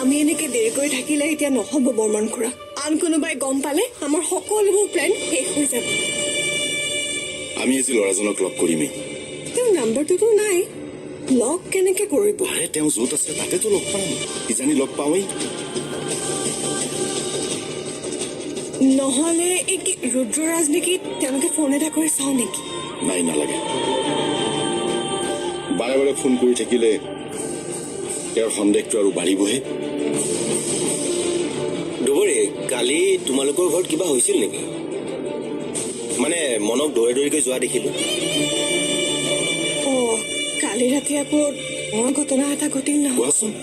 আমি এনেকে দেৰি কৰি থাকিলে এতিয়া নহ'ব বৰ্মন খুৰা। আন কোনোবাই গম পালে আমাৰ সকলোবোৰ প্লেন শেষ হৈ যাব। আমি আজি ল'ৰাজনক লগ কৰিমেই। তেওঁৰ নাম্বাৰটোতো নাই, লগ কেনেকে কৰিব? আৰে তেওঁ য'ত আছে তাতেতো লগ পাম, কিজানি লগ পাওঁৱেই। নহ'লে এই কি ৰুদ্ৰৰাজ নেকি? তেওঁলোকে ফোন এটা কৰি চাওঁ নেকি? নাই, নালাগে। বাৰে বাৰে ফোন কৰি থাকিলে তেওঁৰ সন্দেহটো আৰু বাঢ়িবহে। দুবৰী, কালি তোমালোকৰ ঘৰত কিবা হৈছিল নেকি? মানে মনক দৌৰে দৌৰিকৈ যোৱা দেখিলো। কালি ৰাতি আকৌ ডাঙৰ ঘটনা এটা ঘটিল নহয়। কোৱাচোন।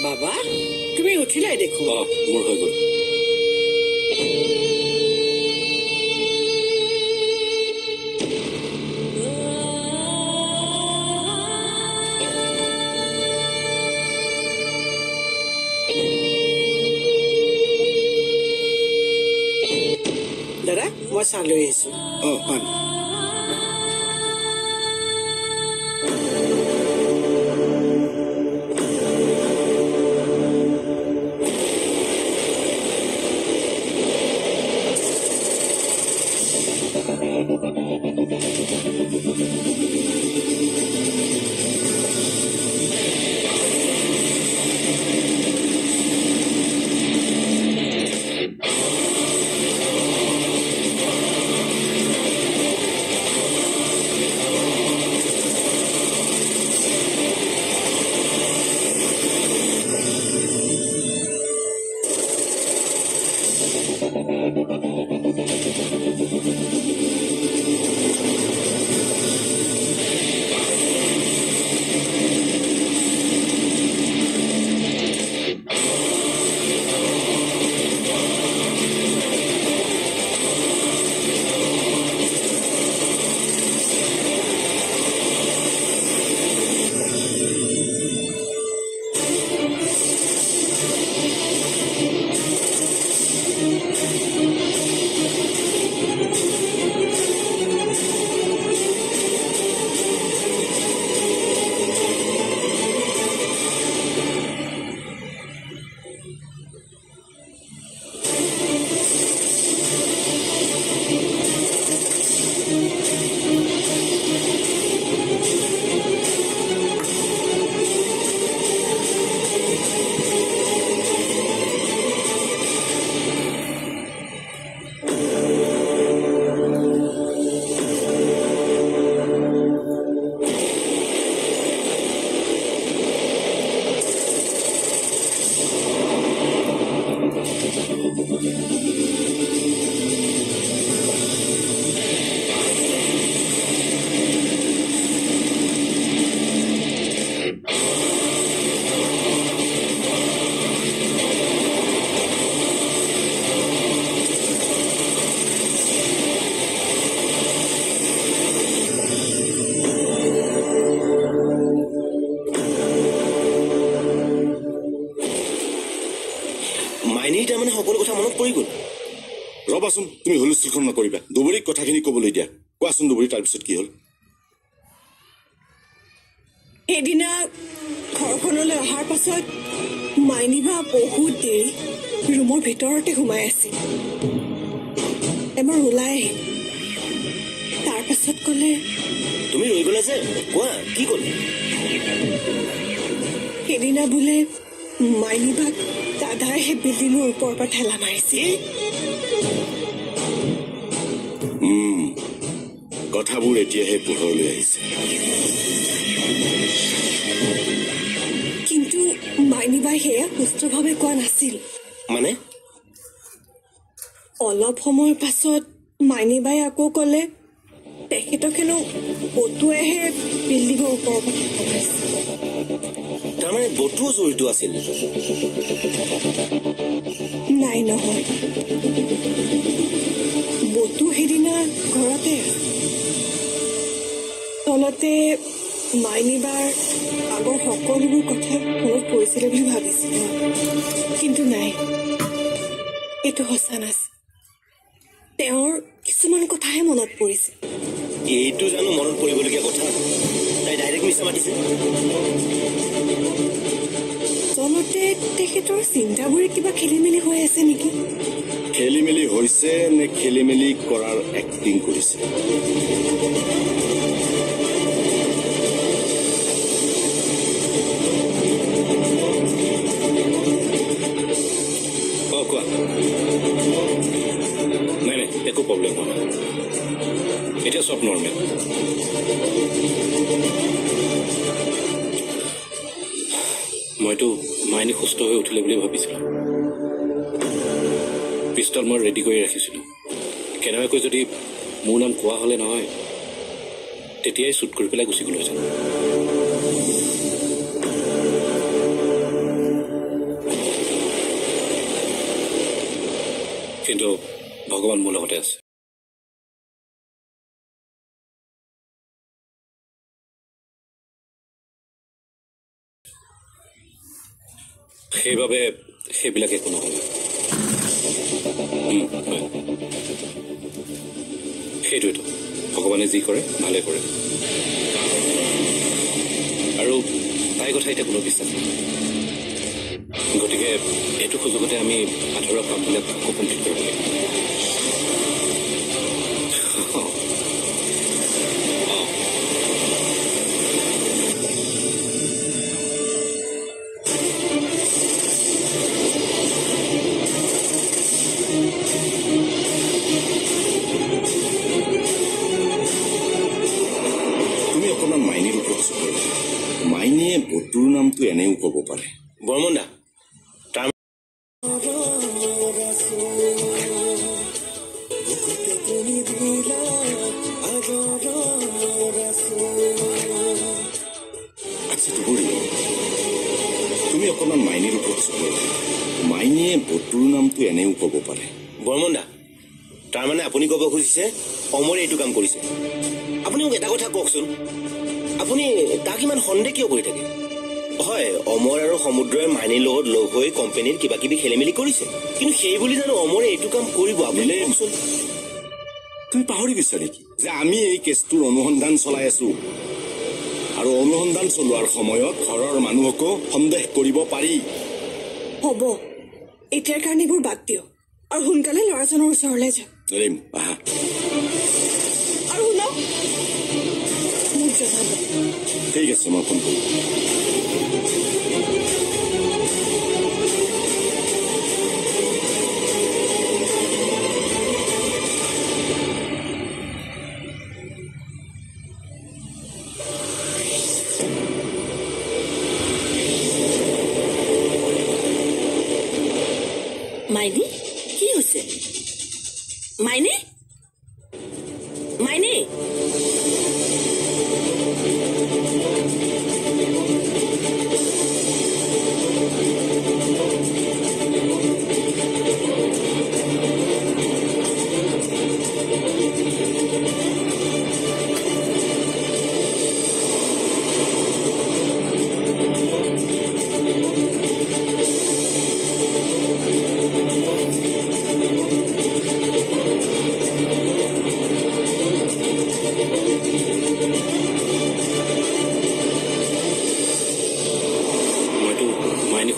বাবা, তুমি উঠিলাই দেখো। মোৰ হৈ গ'ল। দাদা, মই চাহ লৈ আহিছো। পান। মাইনীৰ তাৰমানে সকলো কথা মনত পৰি গ'ল। ৰবাচোন, তুমি হুলস্থুলখন নকৰিবা। দুবৰীক কথাখিনি ক'বলৈ দিয়া। কোৱাচোন দুবৰী, তাৰপিছত কি হ'ল? সেইদিনা ঘৰখনলৈ অহাৰ পাছত মাইনীবা বহুত দেৰি ৰুমৰ ভিতৰতে সোমাই আছিল। এবাৰ ওলাই আহিল, তাৰ পাছত ক'লে, তুমি ৰৈ গ'লা যে, কোৱা কি ক'ল? সেইদিনা বোলে মাইনীবাক দাদাই সেই বিল্ডিঙৰ ওপৰৰ পৰা ঠেলা মাৰিছিল। কথাবোৰ এতিয়াহে পোহৰলৈ আহিছে। কিন্তু মাইনীবাই সেয়া সুস্থভাৱে কোৱা নাছিল। মানে? অলপ সময়ৰ পাছত মাইনীবাই আকৌ ক'লে তেখেতক হেনো বটুৱেহে বিল্ডিঙৰ ওপৰৰ পৰা ঠেলাইছিল। তাৰমানে বটুও জড়িত আছিল। নাই নহয়, বতু সেইদিনা ঘৰতে তলতে মাইনীবাৰ আগৰ সকলোবোৰ কথা মনত পৰিছিলে বুলি ভাবিছিলো, কিন্তু নাই, এইটো সঁচা নাছিল। তেওঁৰ কিছুমান কথাহে মনত পৰিছে। এইটো জানো মনত পৰিবলগীয়া কথা? তাই ডাইৰেক্ট মিছা মাতিছে। তলতে তেখেতৰ চিন্তাবোৰে কিবা খেলি মেলি হৈ আছে নেকি? খেলি মেলি হৈছে নে খেলি মেলি কৰাৰ এক্টিং কৰিছে? কোৱা। নাই নাই, একো প্ৰব্লেম হোৱা নাই, এতিয়া চব নৰ্মেল। মইতো মাইনী সুস্থ হৈ উঠিলে বুলি ভাবিছিলোঁ। পিষ্টল মই ৰেডি কৰি ৰাখিছিলোঁ। কেনেবাকৈ যদি মোৰ নাম কোৱা হ'লে নহয়, তেতিয়াই শ্বুট কৰি পেলাই গুচি গ'লোহেঁতেন। কিন্তু ভগৱান মোৰ লগতে আছে। সেইবাবে সেইবিলাক একো নহ'ল। সেইটোৱেতো, ভগৱানে যি কৰে ভালে কৰে। আৰু তাইৰ কথা এতিয়া কোনো বিশ্বাস নাই। গতিকে এইটো সুযোগতে আমি আধৰুৱা কামবিলাক আকৌ কমপ্লিট কৰিব লাগিব। তুমি অকণমান মাইনীৰ ওপৰত চকু ৰাখা। মাইনীয়ে বতুৰ নামটো এনেও ক'ব পাৰে। বৰ্মন দা, তাৰ আচ্ছা দুবৰি, তুমি অকণমান মাইনীৰ ওপৰত চকু ৰাখা। মাইনীয়ে বতুৰ নামটো এনেও ক'ব পাৰে। বৰ্মন দা, তাৰমানে আপুনি ক'ব খুজিছে অমৰে এইটো কাম কৰিছে। আপুনি মোক এটা কথা কওকচোন, আপুনি তাক ইমান সন্দেহ কিয় কৰি থাকে? হয়, অমৰ আৰু সমুদ্ৰই মাইনীৰ লগত লগ হৈ কোম্পানীৰ কিবা কিবি খেলি মেলি কৰিছে, কিন্তু সেই বুলি জানো অমৰে এইটো কাম কৰিব? আপুনি কওকচোন। তুমি পাহৰি গৈছা নেকি যে আমি এই কেছটোৰ অনুসন্ধান চলাই আছো, আৰু অনুসন্ধান চলোৱাৰ সময়ত ঘৰৰ মানুহকো সন্দেহ কৰিব পাৰি। হ'ব, এতিয়াৰ কাৰণে এইবোৰ বাদ দিয়ক আৰু সোনকালে ল'ৰাজনৰ ওচৰলৈ যাওক। আহা। আৰু শুনক, মোক জনাব। ঠিক আছে, মই ফোন কৰিম। মাইনী, কি হৈছে? মাইনী, মাইনী,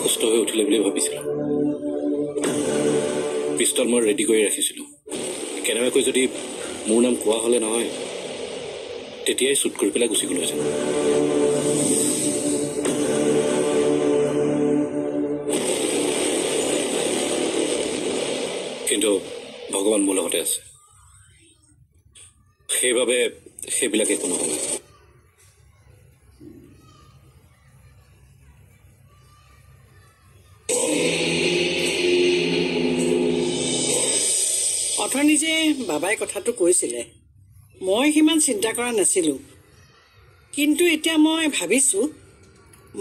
সুস্থ হৈ উঠিলে বুলি ভাবিছিলোঁ। পিষ্টল মই ৰেডি কৰি ৰাখিছিলোঁ। কেনেবাকৈ যদি মোৰ নাম কোৱা হ'লে নহয়, তেতিয়াই শ্বুট কৰি পেলাই গুচি গ'লোহেঁতেন। কিন্তু ভগৱান মোৰ লগতে আছে, সেইবাবে সেইবিলাক একো নহ'ল। অথনি যে বাবাই কথাটো কৈছিলে, মই সিমান চিন্তা কৰা নাছিলোঁ, কিন্তু এতিয়া মই ভাবিছোঁ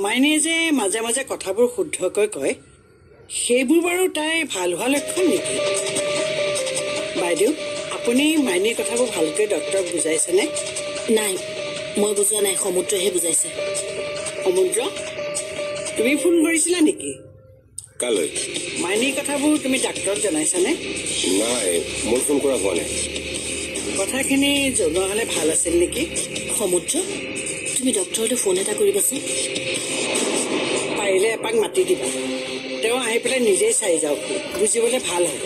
মাইনে যে মাজে মাজে কথাবোৰ শুদ্ধকৈ কয়, সেইবোৰ বাৰু তাই ভাল হোৱা লক্ষণ নেকি? বাইদেউ, আপুনি মাইনীৰ কথাবোৰ ভালকৈ ডক্তৰক বুজাইছেনে? নাই, মই বুজোৱা নাই, সমুদ্ৰহে বুজাইছে। সমুদ্ৰ, তুমি ফোন কৰিছিলা নেকি? কালৈ? মাইনীৰ কথাবোৰ তুমি ডাক্তৰক জনাইছানে? নাই, মোৰ ফোন কৰা হোৱা নাই। কথাখিনি জনোৱা হ'লে ভাল আছিল নেকি? সমুদ্ৰ, তুমি ডক্তৰলৈ ফোন এটা কৰিবাচোন। পাৰিলে এপাক মাতি দিবা। তেওঁ আহি পেলাই নিজেই চাই যাওক, বুজিবলৈ ভাল হ'ব।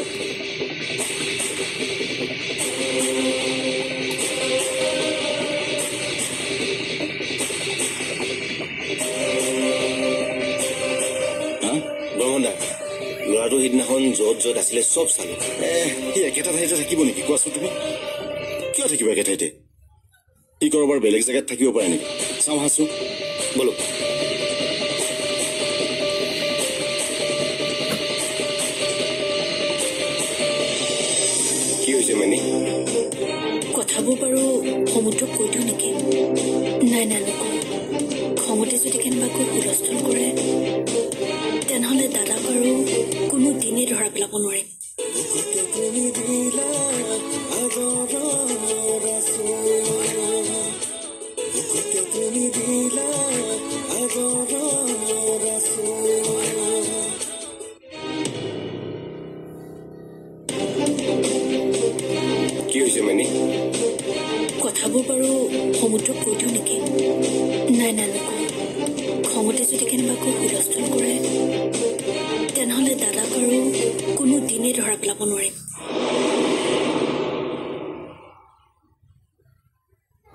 বৰ্মন দা, ল'ৰাটো সিদিনাখন য'ত য'ত আছিলে চব চালো। সি একেটা ঠাইতে থাকিব নেকি কোৱাচোন তুমি? কিয় থাকিব একে ঠাইতে? সি ক'ৰবাৰ বেলেগ জেগাত থাকিব পাৰে নেকি? চাওঁ আহাচোন। ব'লো। কি হৈছে মাইনী? কথাবোৰ বাৰু সমুদ্ৰক কৈ দিওঁ নেকি? নাই নাই, নকওঁ। খঙতে যদি কেনেবাকৈ হুলস্থুল কৰে, তেনেহ'লে দাদাক আৰু কোনো দিনেই ধৰা পেলাব নোৱাৰিম। কি হৈছে মাইনী? কথাবোৰ বাৰু সমুদ্ৰক কৈ দিওঁ নেকি? নাই নাই, নকওঁ। খঙতে যদি কেনেবাকৈ হুলস্থুল কৰে, তেনেহ'লে দাদাক আৰু কোনো দিনেই ধৰা পেলাব নোৱাৰিম।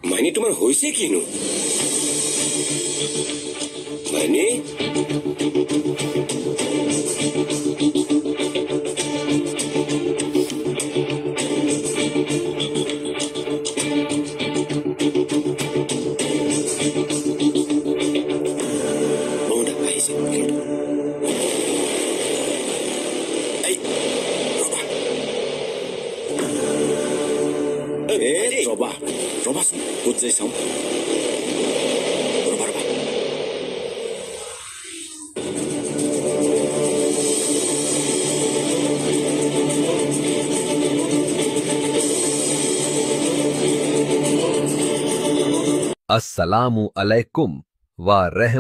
মাইনী, তোমাৰ হৈছে কিনো? মাইনী? ৰবাচোন, ক'ত যাই চাওঁ। ৰবা ৰবা। अस्सलामु अलैकुम व रहमतुल्लाह।